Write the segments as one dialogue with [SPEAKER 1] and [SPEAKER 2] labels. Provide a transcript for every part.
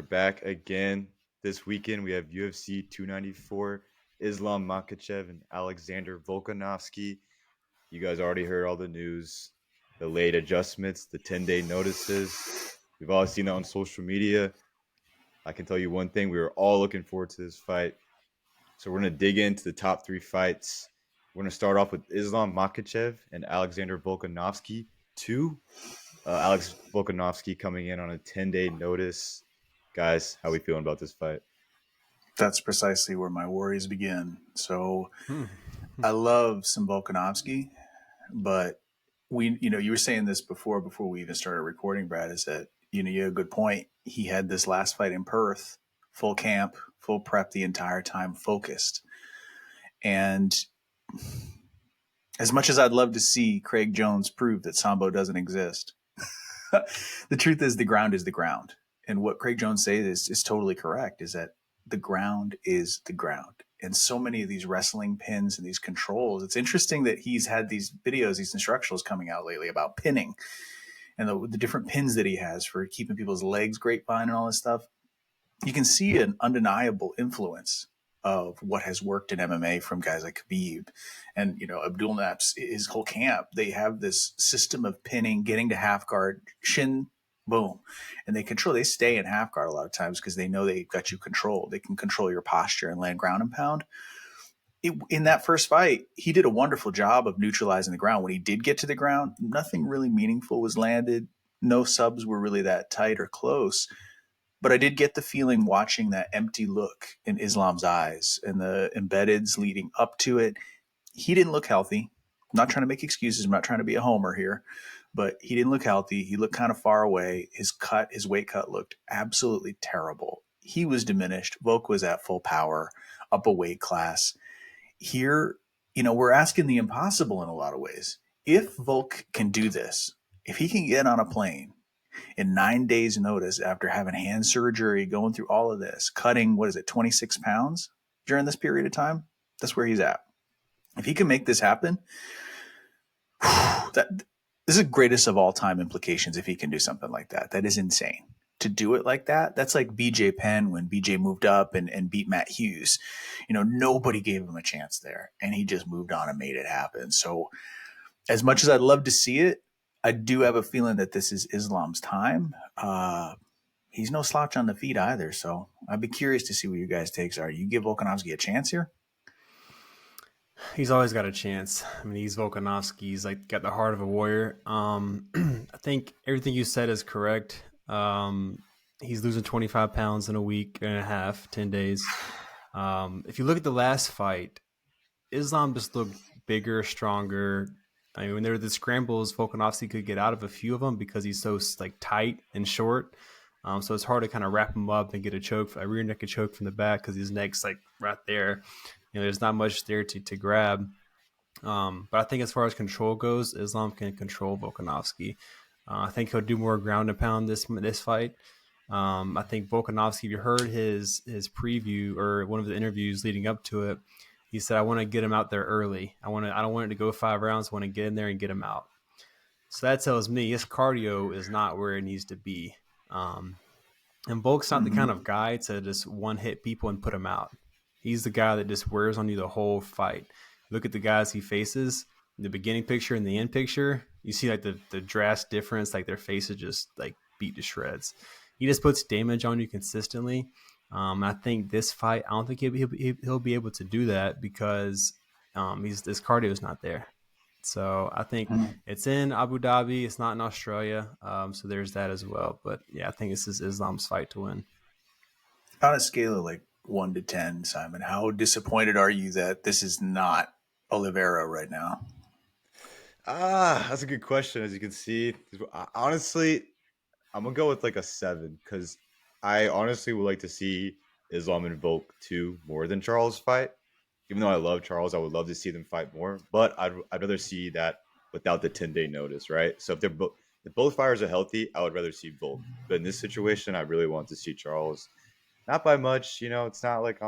[SPEAKER 1] back again. This weekend we have UFC 294, Islam Makhachev and Alexander Volkanovski. You guys already heard all the news, the late adjustments, the 10-day notices. We've all seen it on social media. I can tell you one thing, we were all looking forward to this fight. So we're going to dig into the top three fights. We're going to start off with Islam Makhachev and Alexander Volkanovski. Alex Volkanovski coming in on a 10-day notice. Guys, how we feeling about this fight?
[SPEAKER 2] That's precisely where my worries begin. So
[SPEAKER 3] Hmm.
[SPEAKER 2] I love some Volkanovski, but you were saying this before we even started recording, Brad, is that, you had a good point. He had this last fight in Perth, full camp, full prep the entire time, focused. And as much as I'd love to see Craig Jones prove that Sambo doesn't exist, the truth is the ground is the ground. And what Craig Jones says is totally correct, is that the ground is the ground. And so many of these wrestling pins and these controls, it's interesting that he's had these videos, these instructionals coming out lately about pinning and the different pins that he has for keeping people's legs grapevine and all this stuff. You can see an undeniable influence of what has worked in MMA from guys like Khabib and, Abdul Naps, his whole camp. They have this system of pinning, getting to half guard, shin, boom. And they stay in half guard a lot of times because they know they've got you controlled. They can control your posture and land ground and pound. In that first fight, he did a wonderful job of neutralizing the ground. When he did get to the ground, nothing really meaningful was landed. No subs were really that tight or close. But I did get the feeling watching that empty look in Islam's eyes and the embeddeds leading up to it. He didn't look healthy. I'm not trying to make excuses. I'm not trying to be a homer here, but he didn't look healthy. He looked kind of far away. His weight cut looked absolutely terrible. He was diminished. Volk was at full power, up a weight class. Here, we're asking the impossible in a lot of ways. If Volk can do this, if he can get on a plane in 9 days' notice after having hand surgery, going through all of this, cutting, 26 pounds during this period of time, that's where he's at. If he can make this happen, this is the greatest of all time implications if he can do something like that. That is insane. To do it like that, that's like BJ Penn when BJ moved up and beat Matt Hughes. Nobody gave him a chance there, and he just moved on and made it happen. So as much as I'd love to see it, I do have a feeling that this is Islam's time. He's no slouch on the feet either, so I'd be curious to see what your guys' takes are. You give Volkanovski a chance here?
[SPEAKER 3] He's always got a chance. I mean, he's Volkanovski. He's got the heart of a warrior. I think everything you said is correct. He's losing 25 pounds in a week and a half, 10 days. If you look at the last fight, Islam just looked bigger, stronger. I mean, when there were the scrambles, Volkanovski could get out of a few of them because he's so tight and short. So it's hard to kind of wrap him up and get a rear naked choke from the back because his neck's right there. There's not much there to grab. But I think as far as control goes, Islam can control Volkanovski. I think he'll do more ground and pound this fight. I think Volkanovski, if you heard his preview or one of the interviews leading up to it, he said, I want to get him out there early. I don't want it to go 5 rounds. I want to get in there and get him out. So that tells me his cardio is not where it needs to be. And Volk's not the kind of guy to just one-hit people and put him out. He's the guy that just wears on you the whole fight. Look at the guys he faces, the beginning picture and the end picture. You see the drastic difference, their faces just beat to shreds. He just puts damage on you consistently. I think this fight, I don't think he'll be able to do that because his cardio is not there. So I think it's in Abu Dhabi. It's not in Australia. So there's that as well. But yeah, I think this is Islam's fight to win.
[SPEAKER 2] On a scale of 1 to 10, Simon, how disappointed are you that this is not Oliveira right now?
[SPEAKER 1] That's a good question. As you can see, honestly, I'm gonna go with a 7 because I honestly would like to see Islam and Volk 2 more than Charles fight. Even though I love Charles, I would love to see them fight more. But I'd rather see that without the 10-day notice, right? So if both fighters are healthy, I would rather see Volk. But in this situation, I really want to see Charles. Not by much, it's not like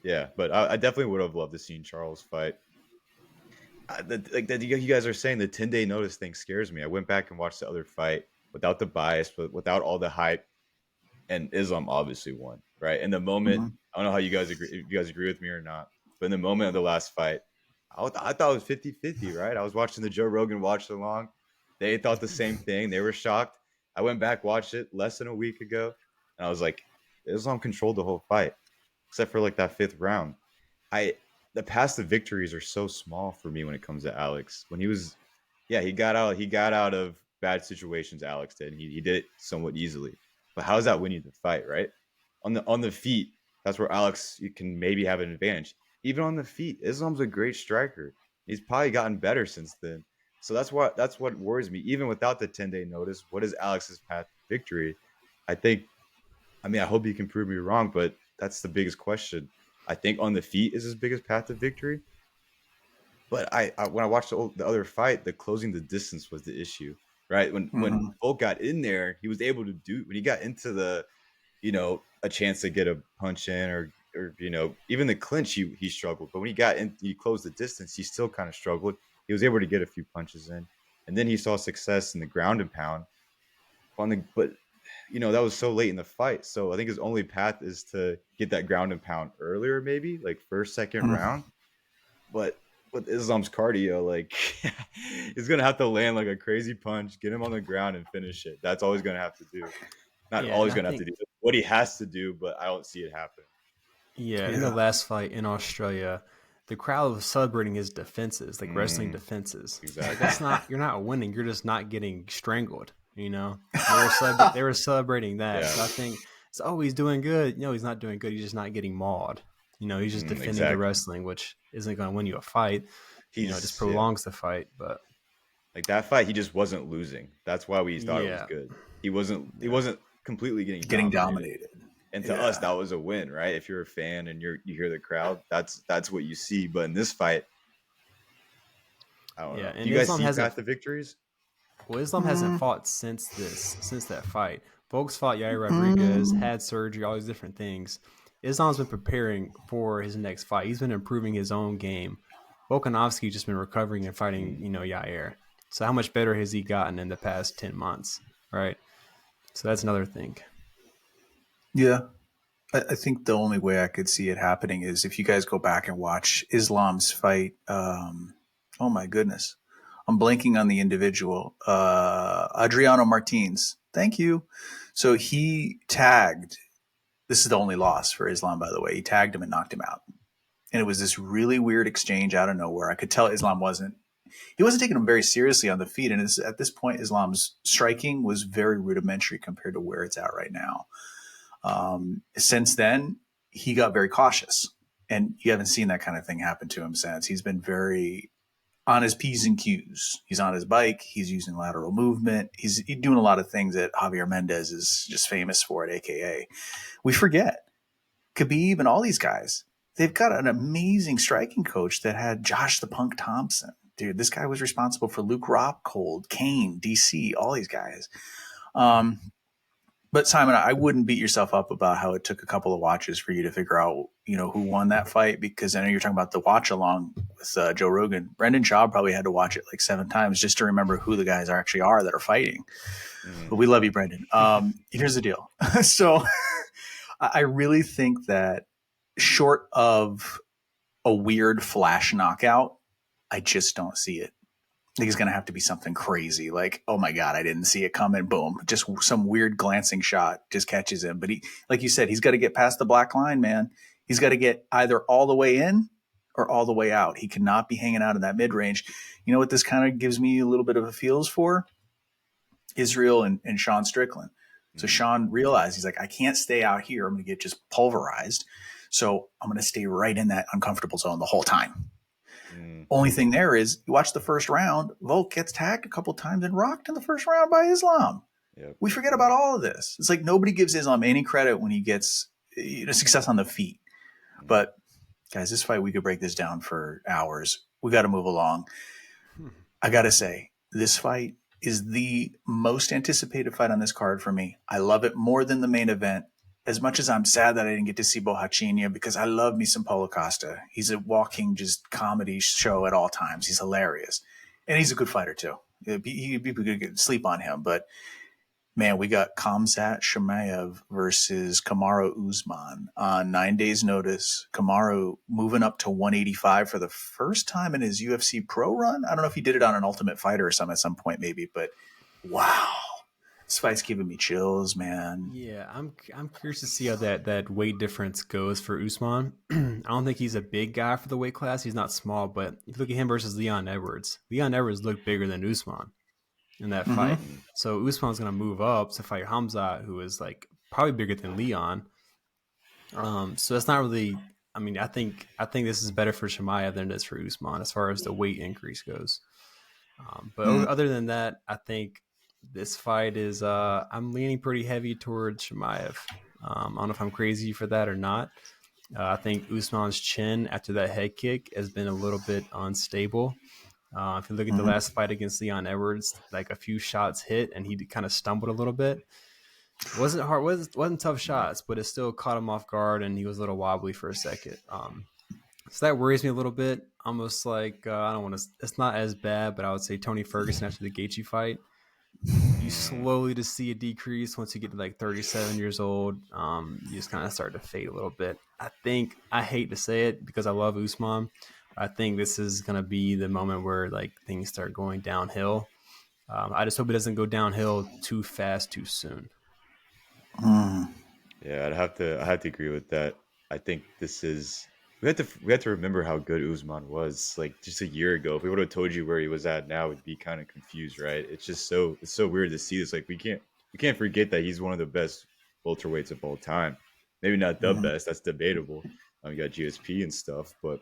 [SPEAKER 1] yeah. But I definitely would have loved to see Charles fight. You guys are saying, the 10-day notice thing scares me. I went back and watched the other fight without the bias, but without all the hype. and Islam obviously won, right? In the moment,
[SPEAKER 2] Mm-hmm.
[SPEAKER 1] I don't know how you guys agree, if you guys agree with me or not, but in the moment of the last fight, I thought it was 50-50, right? I was watching the Joe Rogan watch along. They thought the same thing. They were shocked. I went back, watched it less than a week ago, and I was like, Islam controlled the whole fight, except for like that fifth round. I the past the victories are so small for me when it comes to Alex. When he was, yeah, he got out of bad situations. Alex did. He did it somewhat easily. But how does that win you the fight, right? On the feet, that's where Alex you can maybe have an advantage. Even on the feet, Islam's a great striker. He's probably gotten better since then. So that's what worries me. Even without the 10-day notice, what is Alex's path to victory? I think I mean, I hope you can prove me wrong, but that's the biggest question. I think on the feet is his biggest path to victory. But when I watched the other fight, the closing the distance was the issue, right? When
[SPEAKER 2] Mm-hmm.
[SPEAKER 1] Volk got in there, he was able to do when he got into the, a chance to get a punch in or even the clinch, he struggled. But when he got in, he closed the distance, he still kind of struggled. He was able to get a few punches in, and then he saw success in the ground and pound. But that was so late in the fight. So I think his only path is to get that ground and pound earlier, maybe like first, second round. But with Islam's cardio, like he's gonna have to land like a crazy punch, get him on the ground and finish it. That's all he's gonna have to do. Not
[SPEAKER 3] Yeah,
[SPEAKER 1] all
[SPEAKER 3] and
[SPEAKER 1] he's
[SPEAKER 3] I
[SPEAKER 1] gonna have to
[SPEAKER 3] think
[SPEAKER 1] do. What he has to do, but I don't see it happening.
[SPEAKER 3] in the
[SPEAKER 2] Yeah.
[SPEAKER 3] last fight in Australia, the crowd was celebrating his defenses, like wrestling
[SPEAKER 1] Mm,
[SPEAKER 3] defenses. Like
[SPEAKER 1] exactly.
[SPEAKER 3] that's not you're not winning. You're just not getting strangled. They were celebrating that.
[SPEAKER 1] Yeah.
[SPEAKER 3] So I think he's doing good. No, he's not doing good. He's just not getting mauled. He's just defending the
[SPEAKER 1] Exactly.
[SPEAKER 3] wrestling, which isn't going to win you a fight. It just
[SPEAKER 1] Yeah.
[SPEAKER 3] prolongs the fight. But
[SPEAKER 1] Like that fight, he just wasn't losing. That's why we thought it was
[SPEAKER 3] yeah,
[SPEAKER 1] good. He wasn't. He
[SPEAKER 3] yeah,
[SPEAKER 1] wasn't completely getting
[SPEAKER 2] Getting
[SPEAKER 1] dominated.
[SPEAKER 2] dominated.
[SPEAKER 1] And to us,
[SPEAKER 2] Yeah.
[SPEAKER 1] that was a win, right? If you're a fan and you hear the crowd, that's what you see. But in this fight, I don't
[SPEAKER 3] yeah.
[SPEAKER 1] know. Do
[SPEAKER 3] And
[SPEAKER 1] you guys
[SPEAKER 3] Islam
[SPEAKER 1] see
[SPEAKER 3] hasn't
[SPEAKER 1] path to victories?
[SPEAKER 3] Islam hasn't
[SPEAKER 2] Mm-hmm.
[SPEAKER 3] fought since that fight. Volk's fought Yair Rodriguez,
[SPEAKER 2] Mm-hmm.
[SPEAKER 3] had surgery, all these different things. Islam's been preparing for his next fight. He's been improving his own game. Volkanovski's just been recovering and fighting,
[SPEAKER 1] Mm,
[SPEAKER 3] Yair. So how much better has he gotten in the past 10 months, right? So that's another thing.
[SPEAKER 2] Yeah. I think the only way I could see it happening is if you guys go back and watch Islam's fight. Oh my goodness. I'm blanking on the individual. Adriano Martins. Thank you. So he tagged. This is the only loss for Islam, by the way. He tagged him and knocked him out. And it was this really weird exchange out of nowhere. I could tell Islam wasn't taking him very seriously on the feet. And at this point, Islam's striking was very rudimentary compared to where it's at right now. Since then, he got very cautious, and you haven't seen that kind of thing happen to him since. He's been very on his P's and Q's. He's on his bike. He's using lateral movement. He's doing a lot of things that Javier Mendez is just famous for at AKA. We forget Khabib and all these guys. They've got an amazing striking coach that had Josh the Punk Thompson. Dude, this guy was responsible for Luke Rockhold, Kane, DC, all these guys. Um, but Simon, I wouldn't beat yourself up about how it took a couple of watches for you to figure out, who won that fight, because I know you're talking about the watch along with Joe Rogan. Brendan Schaub probably had to watch it like 7 times just to remember who the guys actually are that are fighting.
[SPEAKER 1] mm,
[SPEAKER 2] But we love you, Brendan. Here's the deal. So I really think that short of a weird flash knockout, I just don't see it. I think it's going to have to be something crazy, like, oh my God, I didn't see it coming. Boom. Just some weird glancing shot just catches him. But he, like you said, he's got to get past the black line, man. He's got to get either all the way in or all the way out. He cannot be hanging out in that mid range. You know what this kind of gives me a little bit of a feels for? Israel and Sean Strickland. So
[SPEAKER 1] mm,
[SPEAKER 2] Sean realized, he's like, I can't stay out here. I'm going to get just pulverized. So I'm going to stay right in that uncomfortable zone the whole time.
[SPEAKER 1] mm.
[SPEAKER 2] Only thing there is, you watch the first round, Volk gets tagged a couple times and rocked in the first round by Islam.
[SPEAKER 1] Yep.
[SPEAKER 2] We forget about all of this. It's like nobody gives Islam any credit when he gets success on the feet.
[SPEAKER 1] Mm.
[SPEAKER 2] But guys, this fight, we could break this down for hours. We got to move along. I got to say, this fight is the most anticipated fight on this card for me. I love it more than the main event. As much as I'm sad that I didn't get to see Bohachinia, because I love me some Paulo Costa. He's a walking just comedy show at all times. He's hilarious. And he's a good fighter too. People could sleep on him. But Man, we got Khamzat Chimaev versus Kamaru Usman on 9 days' notice. Kamaru moving up to 185 for the first time in his UFC pro run. I don't know if he did it on an Ultimate Fighter or something at some point, maybe, but wow, this fight's giving me chills, man.
[SPEAKER 3] Yeah, I'm curious to see how that weight difference goes for Usman. I don't think he's a big guy for the weight class. He's not small, but if you look at him versus Leon Edwards, Leon Edwards looked bigger than Usman in that fight.
[SPEAKER 2] Mm-hmm.
[SPEAKER 3] So Usman's going to move up to fight Hamza, who is like probably bigger than Leon. So that's not really. I mean, I think this is better for Chimaev than it is for Usman as far as the weight increase goes. But other than that, I think this fight is. I'm leaning pretty heavy towards Chimaev. I don't know if I'm crazy for that or not. I think Usman's chin after that head kick has been a little bit unstable. If you look at the last fight against Leon Edwards, like a few shots hit and he kind of stumbled a little bit. It wasn't hard, wasn't tough shots, but it still caught him off guard and he was a little wobbly for a second. So that worries me a little bit. Almost like I don't want to. It's not as bad, but I would say Tony Ferguson after the Gaethje fight. You slowly just see a decrease once you get to like 37 years old. You just kind of start to fade a little bit. I hate to say it because I love Usman. I think this is going to be the moment where like things start going downhill. I just hope it doesn't go downhill too fast, too soon.
[SPEAKER 1] Yeah, I have to agree with that. I think this is we have to remember how good Usman was like just a year ago. If we would have told you where he was at now, we'd be kind of confused, right? It's so weird to see this. Like we can't forget that he's one of the best welterweights of all time. Maybe not the best, that's debatable. You got GSP and stuff, but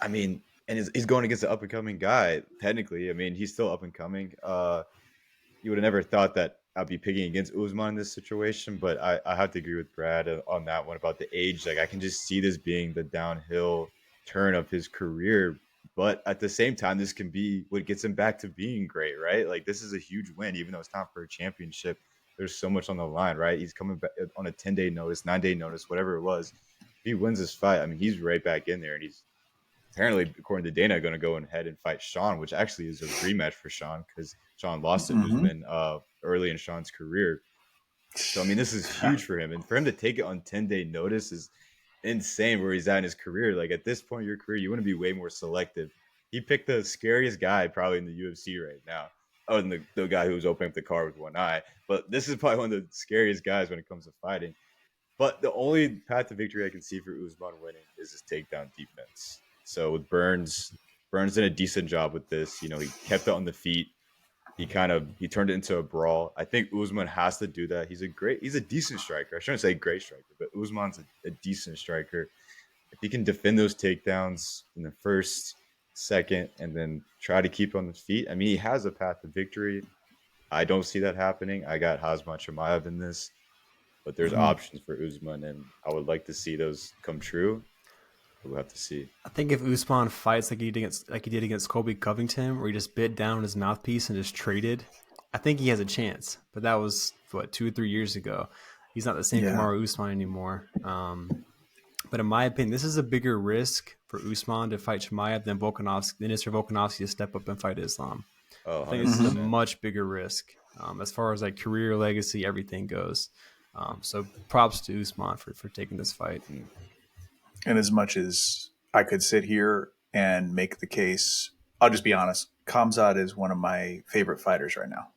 [SPEAKER 1] I mean, and he's going against an up and coming guy. Technically, I mean, he's still up and coming. You would have never thought that I'd be picking against Usman in this situation, but I have to agree with Brad on that one about the age. Like I can just see this being the downhill turn of his career, but at the same time, this can be what gets him back to being great, right? Like this is a huge win, even though it's not for a championship. There's so much on the line, right? He's coming back on a 10-day notice, 9-day notice, whatever it was. If he wins this fight, I mean, he's right back in there, and he's apparently, according to Dana, going to go ahead and fight Sean, which actually is a rematch for Sean because Sean lost to Usman early in Sean's career. So, I mean, this is huge for him. And for him to take it on 10-day notice is insane where he's at in his career. Like, at this point in your career, you want to be way more selective. He picked the scariest guy probably in the UFC right now, other than the guy who was opening up the car with one eye. But this is probably one of the scariest guys when it comes to fighting. But the only path to victory I can see for Usman winning is his takedown defense. So with Burns did a decent job with this. You know, he kept it on the feet. He turned it into a brawl. I think Usman has to do that. He's a decent striker. I shouldn't say great striker, but Usman's a decent striker. If he can defend those takedowns in the first, second, and then try to keep on his feet, I mean, he has a path to victory. I don't see that happening. I got Khamzat Chimaev in this, but there's options for Usman, and I would like to see those come true. We'll have to see.
[SPEAKER 3] I think if Usman fights like he did against Colby Covington, where he just bit down his mouthpiece and just traded, I think he has a chance. But that was 2 or 3 years ago. He's not the same Kamaru Usman anymore. But in my opinion, this is a bigger risk for Usman to fight Chimaev than it's for Volkanovski to step up and fight Islam. I think this is a much bigger risk as far as like career, legacy, everything goes. So props to Usman for taking this fight.
[SPEAKER 2] And as much as I could sit here and make the case, I'll just be honest. Khamzat is one of my favorite fighters right now.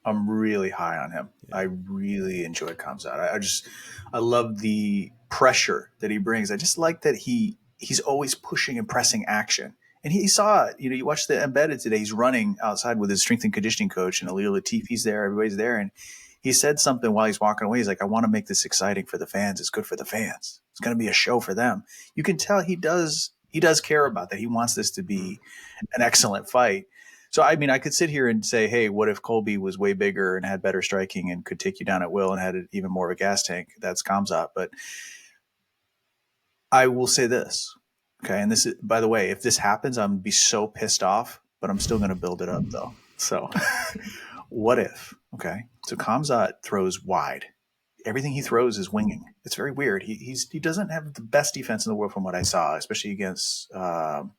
[SPEAKER 2] I'm really high on him. Yeah. I really enjoy Khamzat. I love the pressure that he brings. I just like that he's always pushing and pressing action. And he saw it. You know, you watch the embedded today. He's running outside with his strength and conditioning coach, and Alil Latifi's there. Everybody's there, and he said something while he's walking away. He's like, I want to make this exciting for the fans. It's good for the fans. It's going to be a show for them. You can tell he does care about that. He wants this to be an excellent fight. So, I mean, I could sit here and say, hey, what if Colby was way bigger and had better striking and could take you down at will and had even more of a gas tank? That's Khamzat. But I will say this. Okay. And this is, by the way, if this happens, I'm going to be so pissed off, but I'm still going to build it up though. So what if, okay. So Khamzat throws wide. Everything he throws is winging. It's very weird. He doesn't have the best defense in the world from what I saw, especially against Burns.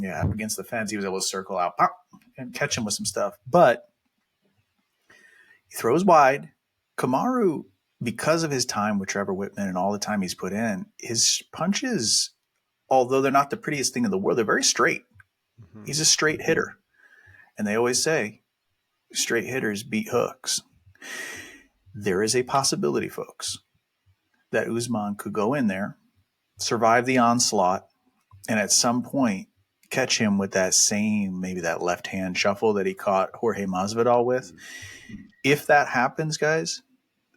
[SPEAKER 2] Yeah, against the fence, he was able to circle out, pop, and catch him with some stuff. But He throws wide. Kamaru, because of his time with Trevor Whitman and all the time he's put in, his punches, although they're not the prettiest thing in the world, they're very straight. Mm-hmm. He's a straight hitter. And they always say, straight hitters beat hooks. There is a possibility, folks, that Usman could go in there, survive the onslaught, and at some point catch him with that same, maybe that left-hand shuffle that he caught Jorge Masvidal with. If that happens, guys,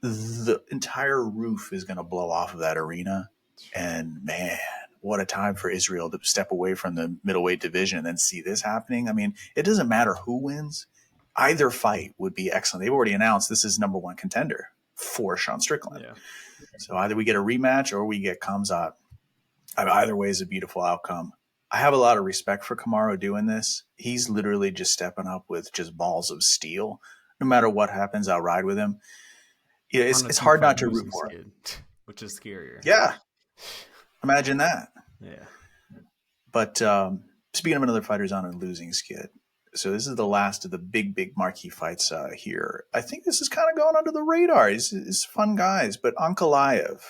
[SPEAKER 2] the entire roof is going to blow off of that arena. And, man, what a time for Israel to step away from the middleweight division and then see this happening. I mean, it doesn't matter who wins. Either fight would be excellent. They've already announced this is number one contender for Sean Strickland. Yeah. So either we get a rematch or we get Khamzat. I mean, either way is a beautiful outcome. I have a lot of respect for Kamaru doing this. He's literally just stepping up with just balls of steel. No matter what happens, I'll ride with him. Yeah, it's hard not to root for him.
[SPEAKER 3] Which is scarier.
[SPEAKER 2] Yeah. Imagine that.
[SPEAKER 3] Yeah.
[SPEAKER 2] But speaking of another fighter who's on a losing skid, so this is the last of the big marquee fights here. I think this is kind of going under the radar. He's fun guys. But Ankalaev,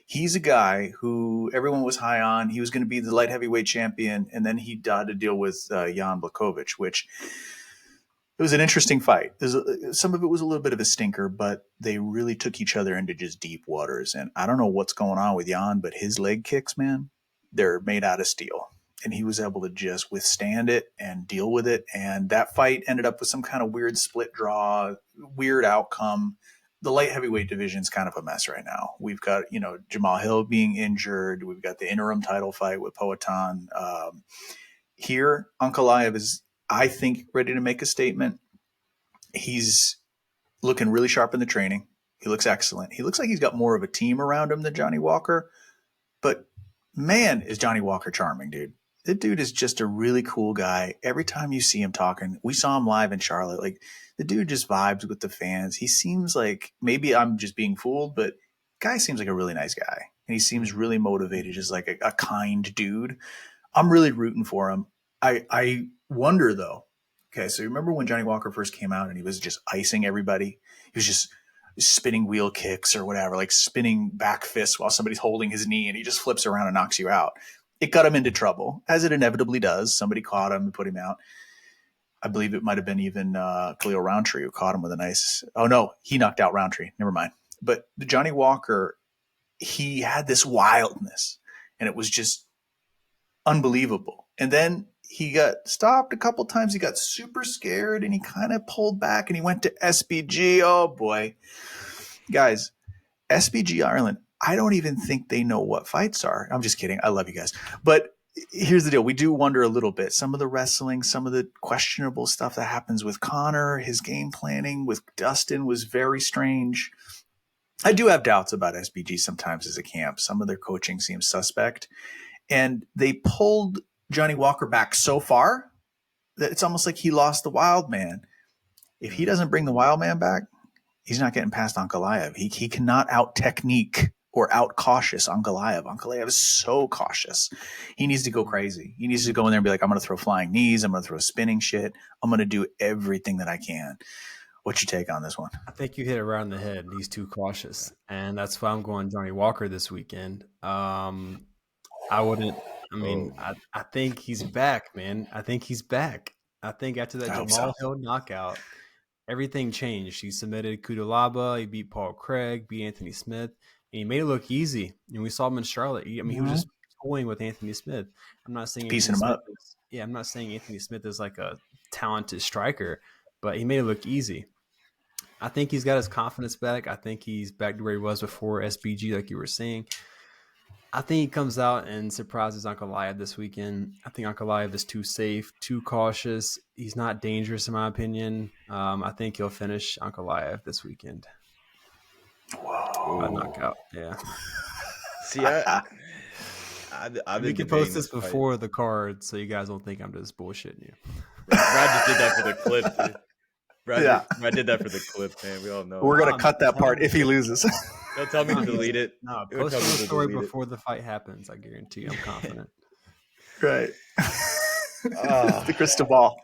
[SPEAKER 2] he's a guy who everyone was high on. He was going to be the light heavyweight champion, and then he had to deal with Jan Blachowicz, which it was an interesting fight. Some of it was a little bit of a stinker, but they really took each other into just deep waters. And I don't know what's going on with Jan, but his leg kicks, man, they're made out of steel. And he was able to just withstand it and deal with it. And that fight ended up with some kind of weird split draw, weird outcome. The light heavyweight division is kind of a mess right now. We've got, Jamal Hill being injured. We've got the interim title fight with Poatan. Here, Ankalaev is, I think, ready to make a statement. He's looking really sharp in the training. He looks excellent. He looks like he's got more of a team around him than Johnny Walker. But, man, is Johnny Walker charming, dude. The dude is just a really cool guy. Every time you see him talking, we saw him live in Charlotte. Like, the dude just vibes with the fans. He seems like, maybe I'm just being fooled, but guy seems like a really nice guy. And he seems really motivated, just like a kind dude. I'm really rooting for him. I wonder, though. Okay, so remember when Johnny Walker first came out and he was just icing everybody? He was just spinning wheel kicks or whatever, like spinning back fists while somebody's holding his knee, and he just flips around and knocks you out. It got him into trouble, as it inevitably does. Somebody caught him and put him out. I believe it might have been even Khalil Roundtree who caught him with a nice – oh, no, he knocked out Roundtree. Never mind. But Johnny Walker, he had this wildness, and it was just unbelievable. And then he got stopped a couple times. He got super scared, and he kind of pulled back, and he went to SBG. Oh, boy. Guys, SBG Ireland, I don't even think they know what fights are. I'm just kidding. I love you guys. But here's the deal. We do wonder a little bit. Some of the wrestling, some of the questionable stuff that happens with Connor, his game planning with Dustin was very strange. I do have doubts about SBG sometimes as a camp. Some of their coaching seems suspect. And they pulled Johnny Walker back so far that it's almost like he lost the wild man. If he doesn't bring the wild man back, he's not getting past Ankalaev. He cannot out-technique or out-cautious Ankalaev. Ankalaev is so cautious. He needs to go crazy. He needs to go in there and be like, I'm going to throw flying knees. I'm going to throw spinning shit. I'm going to do everything that I can. What's your take on this one?
[SPEAKER 3] I think you hit it right on the head. He's too cautious. And that's why I'm going Johnny Walker this weekend. I think he's back, man. I think he's back. I think after that Jamal Hill knockout, everything changed. He submitted Kudalaba. He beat Paul Craig, beat Anthony Smith, and he made it look easy. And we saw him in Charlotte. He was just toying with Anthony Smith. I'm not saying
[SPEAKER 2] piecing him up.
[SPEAKER 3] I'm not saying Anthony Smith is like a talented striker, but he made it look easy. I think he's got his confidence back. I think he's back to where he was before SBG, like you were saying. I think he comes out and surprises Ankalaev this weekend. I think Ankalaev is too safe, too cautious. He's not dangerous, in my opinion. I think he'll finish Ankalaev this weekend.
[SPEAKER 2] Whoa.
[SPEAKER 3] By knockout, yeah.
[SPEAKER 1] See,
[SPEAKER 3] we can post this before the card so you guys don't think I'm just bullshitting you.
[SPEAKER 1] Brad just did that for the clip, dude. Brad did that for the clip, man. We all know.
[SPEAKER 2] We're going to cut that part if he loses.
[SPEAKER 1] Don't tell me to delete it.
[SPEAKER 3] No, post the story before the fight happens. I guarantee you, I'm confident.
[SPEAKER 2] Right. The crystal ball.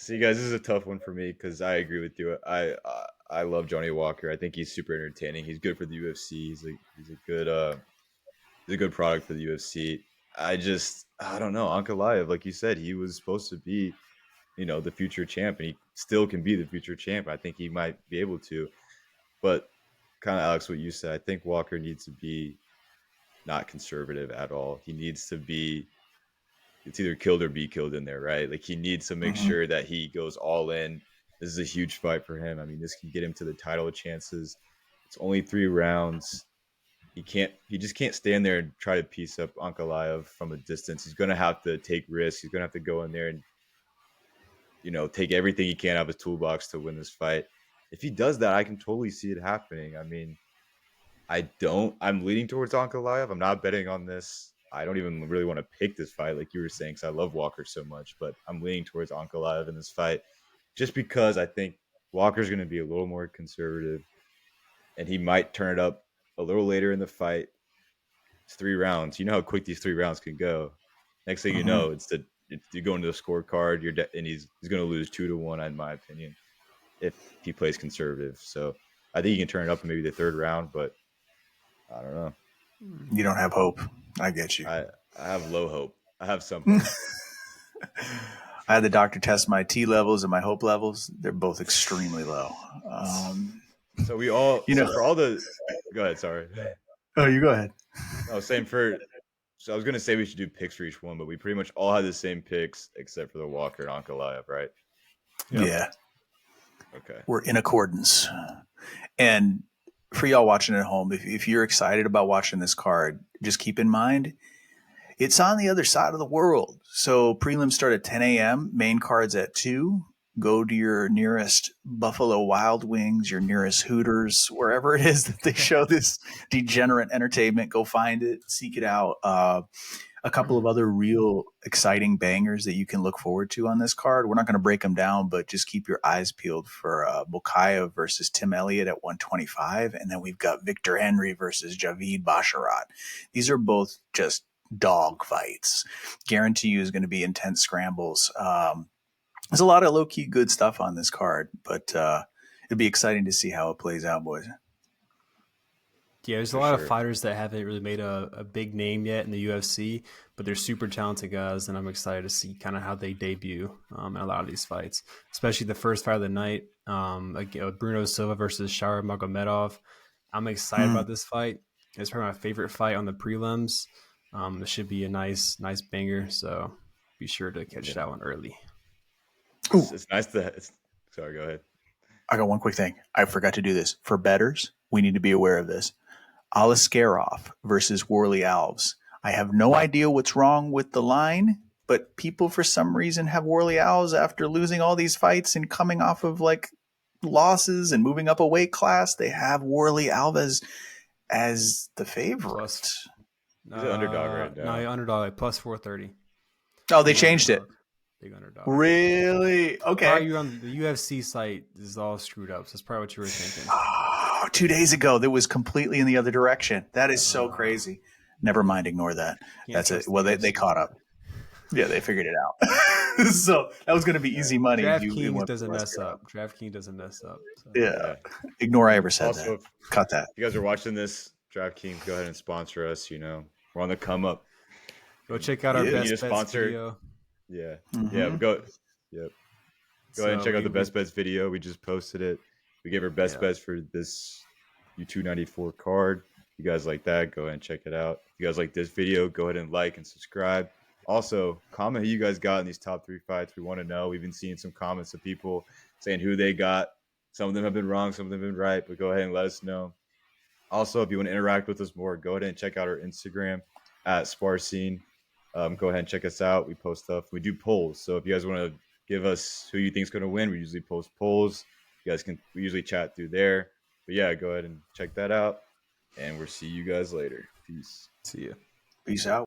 [SPEAKER 1] See, guys, this is a tough one for me because I agree with you. I love Johnny Walker. I think he's super entertaining. He's good for the UFC. He's a good product for the UFC. I don't know. Ankalaev, like you said, he was supposed to be, the future champ, and he still can be the future champ. I think he might be able to, but kind of Alex, what you said, I think Walker needs to be not conservative at all. He needs to be it's either killed or be killed in there, right? Like he needs to make
[SPEAKER 2] Mm-hmm.
[SPEAKER 1] sure that he goes all in. This is a huge fight for him. I mean, this can get him to the title chances. It's only 3 rounds. He just can't stand there and try to piece up Ankalaev from a distance. He's gonna have to take risks. He's gonna have to go in there and take everything he can out of his toolbox to win this fight. If he does that, I can totally see it happening. I mean, I'm leaning towards Ankalaev. I'm not betting on this. I don't even really want to pick this fight, like you were saying, because I love Walker so much. But I'm leaning towards Ankalaev in this fight, just because I think Walker's going to be a little more conservative, and he might turn it up a little later in the fight. It's 3 rounds. You know how quick these 3 rounds can go. Next thing you
[SPEAKER 2] Mm-hmm.
[SPEAKER 1] know, you go into the scorecard. And he's going to lose 2-1, in my opinion, if he plays conservative. So I think he can turn it up in maybe the third round, but I don't know.
[SPEAKER 2] You don't have hope. I get you.
[SPEAKER 1] I have low hope. I have some hope.
[SPEAKER 2] I had the doctor test my T levels and my hope levels. They're both extremely low.
[SPEAKER 1] So we all, for all the, go ahead. Sorry.
[SPEAKER 2] Oh, you go ahead.
[SPEAKER 1] No, same for. So I was gonna say we should do picks for each one, but we pretty much all had the same picks except for the Walker and Ankalaev, right?
[SPEAKER 3] Yep.
[SPEAKER 2] Yeah.
[SPEAKER 1] Okay.
[SPEAKER 2] We're in accordance. And for y'all watching at home, if you're excited about watching this card, just keep in mind it's on the other side of the world. So prelims start at 10 a.m., main cards at 2. Go to your nearest Buffalo Wild Wings, your nearest Hooters, wherever it is that they show this degenerate entertainment. Go find it, seek it out. A couple of other real exciting bangers that you can look forward to on this card. We're not going to break them down, but just keep your eyes peeled for Bukaya versus Tim Elliott at 125. And then we've got Victor Henry versus Javid Basharat. These are both just dog fights. Guarantee you is going to be intense scrambles. There's a lot of low-key good stuff on this card, but it'd be exciting to see how it plays out, boys.
[SPEAKER 3] Yeah, there's a lot of fighters that haven't really made a big name yet in the UFC, but they're super talented guys, and I'm excited to see kind of how they debut in a lot of these fights, especially the first fight of the night, Bruno Silva versus Shaur Magomedov. I'm excited about this fight. It's probably my favorite fight on the prelims. It should be a nice banger, so be sure to catch that one early.
[SPEAKER 1] It's nice to. Sorry, go ahead.
[SPEAKER 2] I got one quick thing. I forgot to do this. For bettors, we need to be aware of this. Alaskarov versus Worley Alves. I have no idea what's wrong with the line, but people for some reason have Worley Alves after losing all these fights and coming off of like losses and moving up a weight class. They have Worley Alves as the favorite.
[SPEAKER 1] He's an underdog right now.
[SPEAKER 3] No, you're underdog at plus 430.
[SPEAKER 2] Oh, they changed it.
[SPEAKER 3] Big underdog.
[SPEAKER 2] Really? Okay.
[SPEAKER 3] You're on the UFC site is all screwed up. So that's probably what you were thinking.
[SPEAKER 2] 2 days ago, that was completely in the other direction. That is so crazy. Never mind. Ignore that. That's it. Well, they caught up. Yeah, they figured it out. So that was going to be easy money.
[SPEAKER 3] DraftKings doesn't mess up. DraftKings doesn't mess up. So.
[SPEAKER 2] Yeah. Ignore I ever said that. Cut that.
[SPEAKER 1] If you guys are watching this, DraftKings, go ahead and sponsor us. We're on the come up.
[SPEAKER 3] Go check out our best bets video.
[SPEAKER 1] Yeah. Mm-hmm. Yeah. Go ahead and check out the best bets video. We just posted it. We gave our best bets for this U294 card. If you guys like that, go ahead and check it out. If you guys like this video, go ahead and like and subscribe. Also, comment who you guys got in these top 3 fights. We want to know. We've been seeing some comments of people saying who they got. Some of them have been wrong, some of them have been right, but go ahead and let us know. Also, if you want to interact with us more, go ahead and check out our Instagram at Spar Scene. Go ahead and check us out. We post stuff. We do polls. So if you guys want to give us who you think is going to win, we usually post polls. We usually chat through there. But yeah, go ahead and check that out. And we'll see you guys later. Peace.
[SPEAKER 3] See ya.
[SPEAKER 2] Peace out.